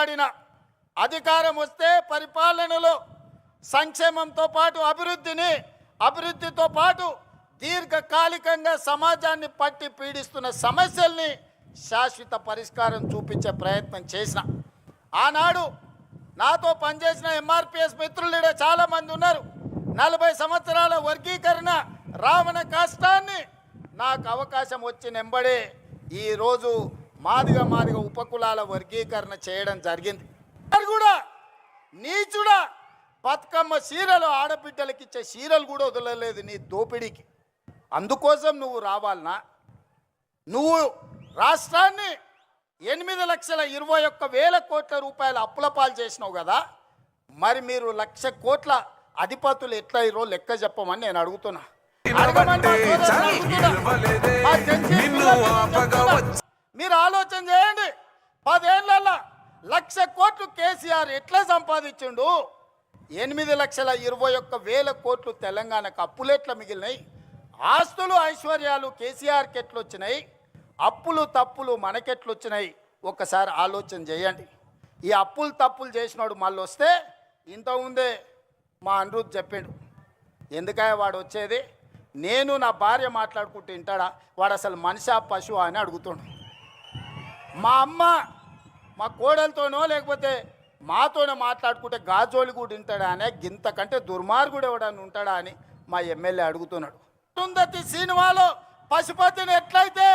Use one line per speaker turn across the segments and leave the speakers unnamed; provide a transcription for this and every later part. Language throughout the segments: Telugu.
పోరాడిన అధికారం వస్తే పరిపాలనలో సంక్షేమంతో పాటు అభివృద్ధితో పాటు దీర్ఘకాలికంగా సమాజాన్ని పట్టి పీడిస్తున్న సమస్యల్ని శాశ్వత పరిష్కారం చూపించే ప్రయత్నం చేసిన. ఆనాడు నాతో పనిచేసిన ఎంఆర్పిఎస్ మిత్రులు చాలామంది ఉన్నారు. 40 సంవత్సరాల వర్గీకరణ రావణ కష్టాన్ని నాకు అవకాశం వచ్చిన వెంబడే ఈరోజు మాదిగ ఉపకులాల వర్గీకరణ చేయడం జరిగింది. కూడా నీచుడా బతుకమ్మ చీరలు ఆడబిడ్డలకి ఇచ్చే చీరలు కూడా వదలలేదు నీ దోపిడీకి. అందుకోసం నువ్వు రావాలనా? నువ్వు రాష్ట్రాన్ని 8,21,000 కోట్ల రూపాయల అప్పుల పాలు చేసినావు కదా, మరి మీరు 1,00,000 కోట్ల అధిపతులు ఎట్లా ఇరో లెక్క చెప్పమని నేను అడుగుతున్నా. మీరు ఆలోచన చేయండి. 10 ఏళ్లలో 1,00,000 కోట్లు కేసీఆర్ ఎట్లా సంపాదించిండు? 8,21,000 కోట్లు తెలంగాణకు అప్పులు ఎట్లా మిగిలినాయి? ఆస్తులు ఐశ్వర్యాలు కేసీఆర్కి ఎట్లొచ్చినాయి? అప్పులు తప్పులు మనకెట్లొచ్చినాయి? ఒక్కసారి ఆలోచన చేయండి. ఈ అప్పులు తప్పులు చేసినాడు మళ్ళీ వస్తే ఇంతకుముందే మా అనిరుద్ధ్ చెప్పాడు, ఎందుకయ్యా వాడు వచ్చేది, నేను నా భార్య మాట్లాడుకుంటూ వింటాడా, వాడు అసలు మనిషా పశువు అని అడుగుతాడు. మా అమ్మ మా కోడలతోనో లేకపోతే మాతోనే మాట్లాడుకుంటే గాజోలి కూడా వింటాడా అనే, గింతకంటే దుర్మార్గుడు ఎవడని ఉంటాడా అని మా ఎమ్మెల్యే అడుగుతున్నాడు. సుందతి సినిమాలో పశుపతిని ఎట్లయితే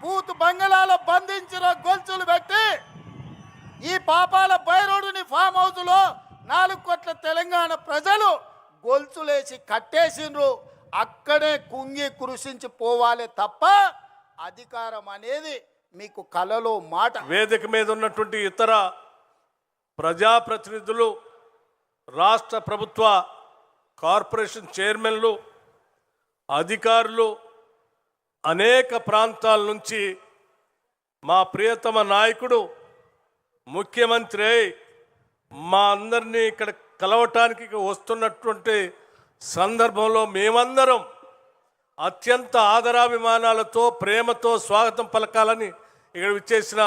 బూత్ బంగళాలో బంధించిన గొలుసులు పెట్టి ఈ పాపాల బైరోడుని ఫామ్ హౌస్లో 4 కోట్ల తెలంగాణ ప్రజలు గొలుసులేసి కట్టేసిండ్రు. అక్కడే కుంగి కృషించి పోవాలి తప్ప అధికారం అనేది మీకు కలలో మాట.
వేదిక మీద ఉన్నటువంటి ఇతర ప్రజాప్రతినిధులు, రాష్ట్ర ప్రభుత్వ కార్పొరేషన్ చైర్మన్లు, అధికారులు, అనేక ప్రాంతాల నుంచి మా ప్రియతమ నాయకుడు ముఖ్యమంత్రి మా అందరినీ ఇక్కడ కలవటానికి వస్తున్నటువంటి సందర్భంలో మేమందరం అత్యంత ఆదరాభిమానాలతో ప్రేమతో స్వాగతం పలకాలని ఇక్కడ విచ్చేసిన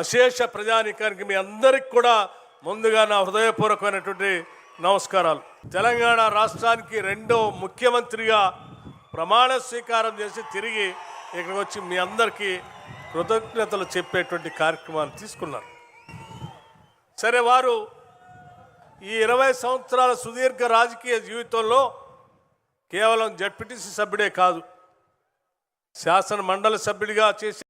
అశేష ప్రజానీకానికి మీ అందరికి కూడా ముందుగా నా హృదయపూర్వకమైనటువంటి నమస్కారాలు. తెలంగాణ రాష్ట్రానికి 2వ ముఖ్యమంత్రిగా ప్రమాణ స్వీకారం చేసి తిరిగి ఇక్కడికి వచ్చి మీ అందరికీ కృతజ్ఞతలు చెప్పేటువంటి కార్యక్రమాన్ని తీసుకున్నారు. సరే, వారు ఈ 20 సంవత్సరాల సుదీర్ఘ రాజకీయ జీవితంలో కేవలం జడ్పీటీసీ సభ్యుడే కాదు, శాసన మండలి సభ్యుడిగా చేసి